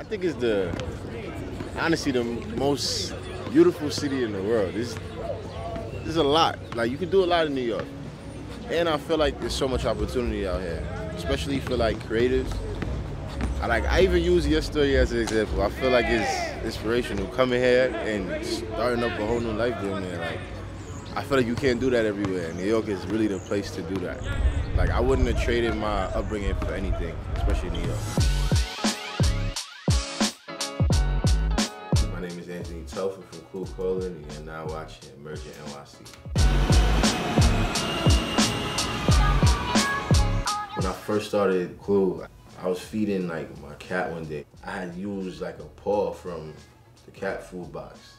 I think it's honestly the most beautiful city in the world. There's a lot. Like, you can do a lot in New York. And I feel like there's so much opportunity out here, especially for like creatives. I even use your story as an example. I feel like it's inspirational coming here and starting up a whole new life doing there. Like, I feel like you can't do that everywhere. New York is really the place to do that. Like, I wouldn't have traded my upbringing for anything, especially New York. My name is Anthony Telford from Cool Colon, and you're now watching Emergent NYC. When I first started Clue, I was feeding like my cat one day. I had used like a paw from the cat food box.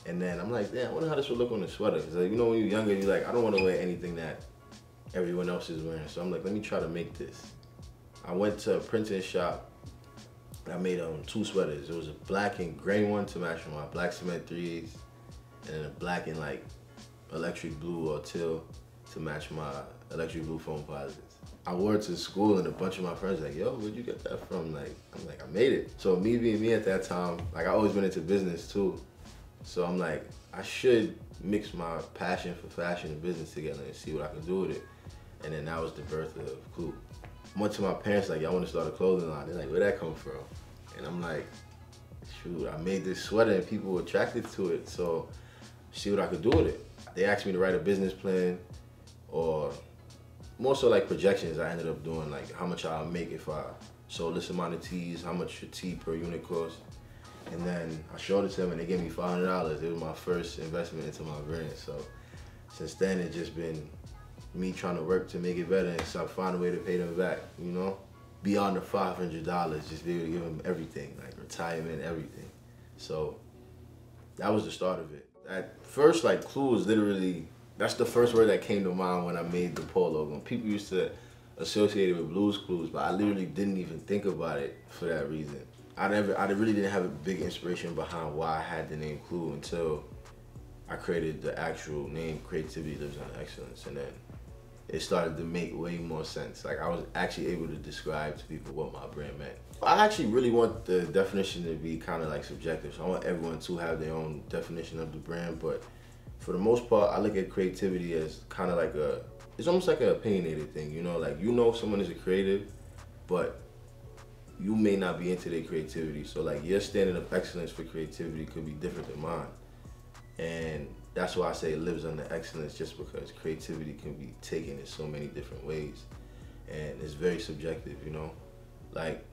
And then I'm like, damn, I wonder how this would look on the sweater. Cause like, you know, when you're younger, you're like, I don't want to wear anything that everyone else is wearing. So I'm like, let me try to make this. I went to a printing shop and I made 2 sweaters. It was a black and gray one to match my black cement 3/8, and then a black and like electric blue or teal to match my electric blue foam posits. I wore it to school and a bunch of my friends were like, yo, where'd you get that from? Like, I'm like, I made it. So me being me at that time, like I always went into business too. So I'm like, I should mix my passion for fashion and business together and see what I can do with it. And then that was the birth of Clue. I went to my parents like, y'all want to start a clothing line? They're like, where'd that come from? And I'm like, shoot, I made this sweater and people were attracted to it. So see what I could do with it. They asked me to write a business plan, or more so like projections. I ended up doing like how much I'll make if I sold this amount of tees, how much a tee per unit cost. And then I showed it to them and they gave me $500. It was my first investment into my brand. So since then, it's just been me trying to work to make it better and start finding a way to pay them back, you know? Beyond the $500, just be able to give them everything, like retirement, everything. So that was the start of it. At first, like Clue was literally, that's the first word that came to mind when I made the Paul logo. People used to associate it with Blues Clues, but I literally didn't even think about it for that reason. I really didn't have a big inspiration behind why I had the name Clue until I created the actual name, Creativity Lives on Excellence, and then it started to make way more sense. Like, I was actually able to describe to people what my brand meant. I actually really want the definition to be kind of like subjective, so I want everyone to have their own definition of the brand, but for the most part, I look at creativity as kind of like it's almost like an opinionated thing, you know? Like, you know someone is a creative, but you may not be into their creativity. So like your standard of excellence for creativity could be different than mine. And that's why I say it lives under excellence, just because creativity can be taken in so many different ways. And it's very subjective, you know? Like,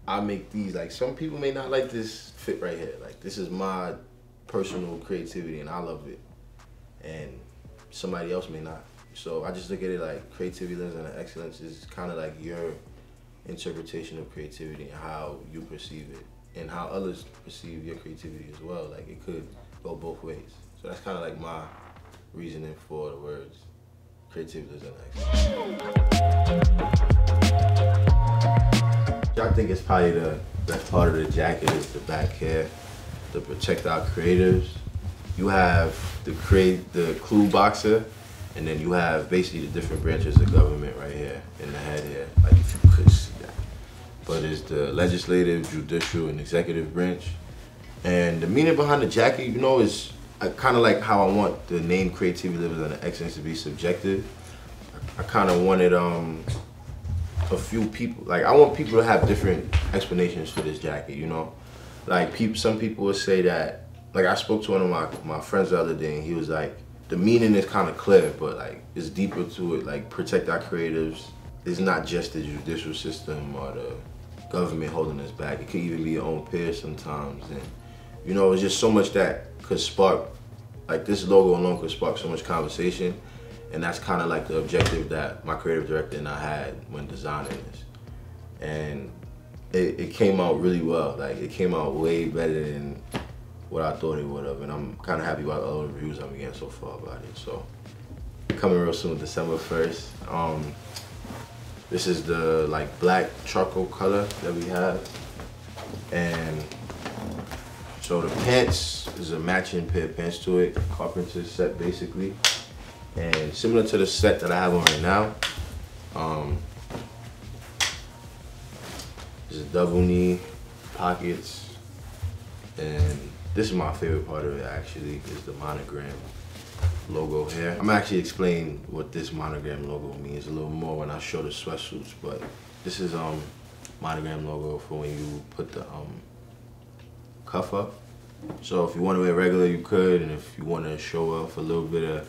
I make these, like some people may not like this fit right here. Like, this is my personal creativity and I love it. And somebody else may not. So I just look at it like creativity lives under excellence is kind of like your interpretation of creativity and how you perceive it and how others perceive your creativity as well. Like, it could go both ways. So that's kind of like my reasoning for the words creativity lives under excellence. I think it's probably the best part of the jacket is the back here to protect our creatives. You have the Clue boxer, and then you have basically the different branches of government right here in the head here, like if you could see that. But it's the legislative, judicial, and executive branch. And the meaning behind the jacket, you know, is kind of like how I want the name Creativity Lives under Excellence to be subjective. I kind of wanted a few people, like I want people to have different explanations for this jacket, you know? Like some people would say that, like I spoke to one of my friends the other day and he was like, the meaning is kind of clear, but like it's deeper to it, like protect our creatives. It's not just the judicial system or the government holding us back. It could even be your own peers sometimes. And you know, it's just so much that could spark, like this logo alone could spark so much conversation. And that's kind of like the objective that my creative director and I had when designing this. And it came out really well. Like, it came out way better than what I thought it would have. And I'm kind of happy about all the reviews I'm getting so far about it. So, coming real soon, December 1st. This is the like black charcoal color that we have. And so the pants is a matching pair of pants to it, carpenter set basically. And similar to the set that I have on right now, it's a double knee pockets, and this is my favorite part of it actually, is the monogram logo here. I'm actually explain what this monogram logo means a little more when I show the sweatsuits, but this is monogram logo for when you put the cuff up. So if you want to wear regular, you could, and if you want to show off a little bit of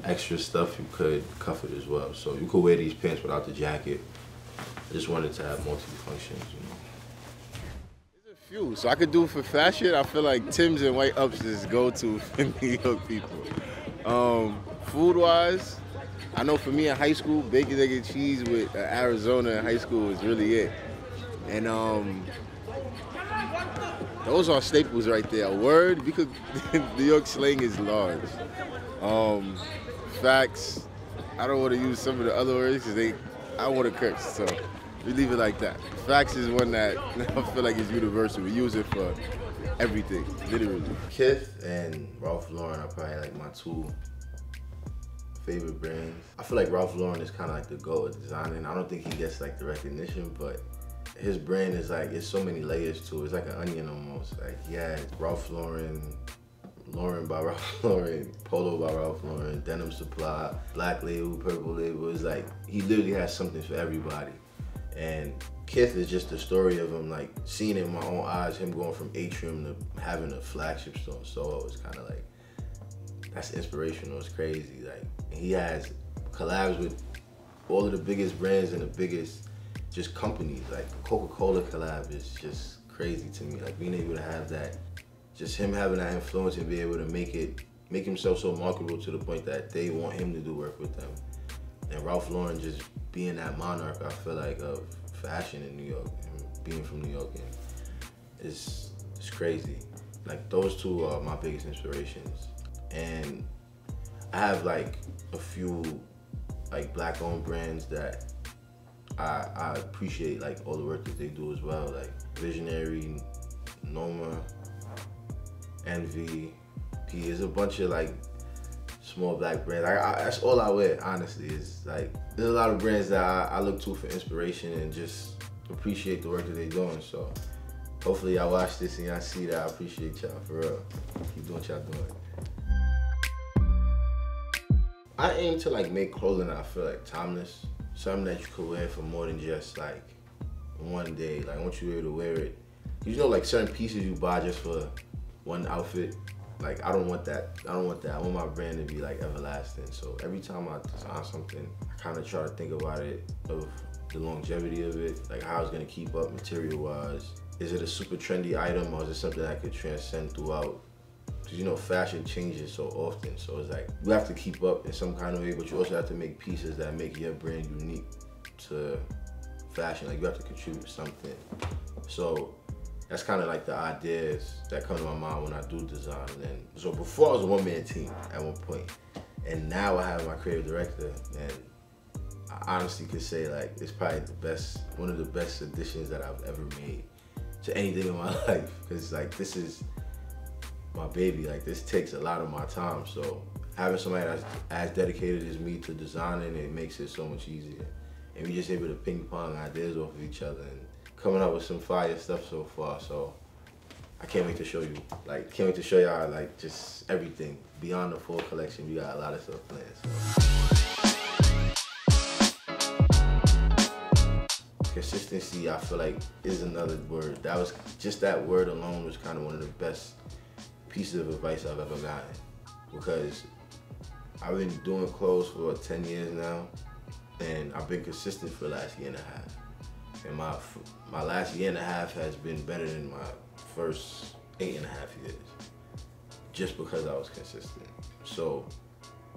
extra stuff, you could cuff it as well. So you could wear these pants without the jacket. I just wanted to have multi-functions, you know. There's a few, so I could do for fashion. I feel like Tim's and white ups is go-to for New York people. Food-wise, I know for me in high school, bacon, egg, and cheese with Arizona in high school was really it. And those are staples right there. A word, because New York slang is large. Facts, I don't want to use some of the other words because I don't want to curse, so we leave it like that. Facts is one that I feel like is universal. We use it for everything, literally. Kith and Ralph Lauren are probably like my two favorite brands. I feel like Ralph Lauren is kind of like the GOAT of designing. I don't think he gets like the recognition, but his brand is like, it's so many layers to it. It's like an onion almost. Like he had Ralph Lauren, Lauren by Ralph Lauren, Polo by Ralph Lauren, Denim Supply, Black Label, Purple Label. It's like, he literally has something for everybody. And Kith is just the story of him, like seeing it in my own eyes, him going from Atrium to having a flagship store in Soho. It's kind of like, that's inspirational, it's crazy. Like, he has collabs with all of the biggest brands and the biggest just companies. Like Coca-Cola collab is just crazy to me. Like being able to have that, just him having that influence and be able to make himself so marketable to the point that they want him to do work with them. And Ralph Lauren just being that monarch, I feel like, of fashion in New York, and being from New York, and it's crazy. Like those two are my biggest inspirations. And I have like a few like black owned brands that I appreciate, like all the work that they do as well, like Visionary, Noma, Envy, P. There's a bunch of like small black brands. That's all I wear, honestly. Is like, there's a lot of brands that I look to for inspiration and just appreciate the work that they're doing. So hopefully y'all watch this and y'all see that I appreciate y'all, for real. Keep doing what y'all doing. I aim to like make clothing that I feel like timeless. Something that you could wear for more than just like one day. Like I want you to be able to wear it. You know, like certain pieces you buy just for one outfit. Like I don't want that. I want my brand to be like everlasting. So every time I design something, I kind of try to think about it, of the longevity of it, like how it's gonna keep up material wise. Is it a super trendy item, or is it something that could transcend throughout? Because you know, fashion changes so often, so it's like you have to keep up in some kind of way, but you also have to make pieces that make your brand unique to fashion. Like you have to contribute something. So that's kind of like the ideas that come to my mind when I do design. And so before I was a one-man team at one point, and now I have my creative director, and I honestly could say like it's probably one of the best additions that I've ever made to anything in my life. Because like this is my baby. Like this takes a lot of my time. So having somebody that's as dedicated as me to designing, it makes it so much easier. And we just able to ping pong ideas off of each other and coming up with some fire stuff so far. So I can't wait to show you. Like can't wait to show y'all like just everything. Beyond the full collection, we got a lot of stuff planned. So. Consistency, I feel like, is another word. That word alone was kind of one of the best pieces of advice I've ever gotten, because I've been doing clothes for 10 years now, and I've been consistent for the last year and a half. And my last year and a half has been better than my first 8.5 years, just because I was consistent. So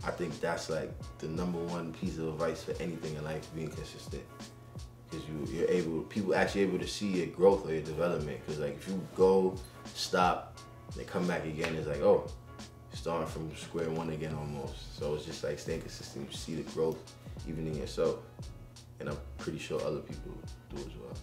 I think that's like the #1 piece of advice for anything in life, being consistent. Because people actually able to see your growth or your development. Because like if you go, stop, they come back again, it's like, oh, starting from square one again almost. So it's just like staying consistent. You see the growth even in yourself. And I'm pretty sure other people do as well.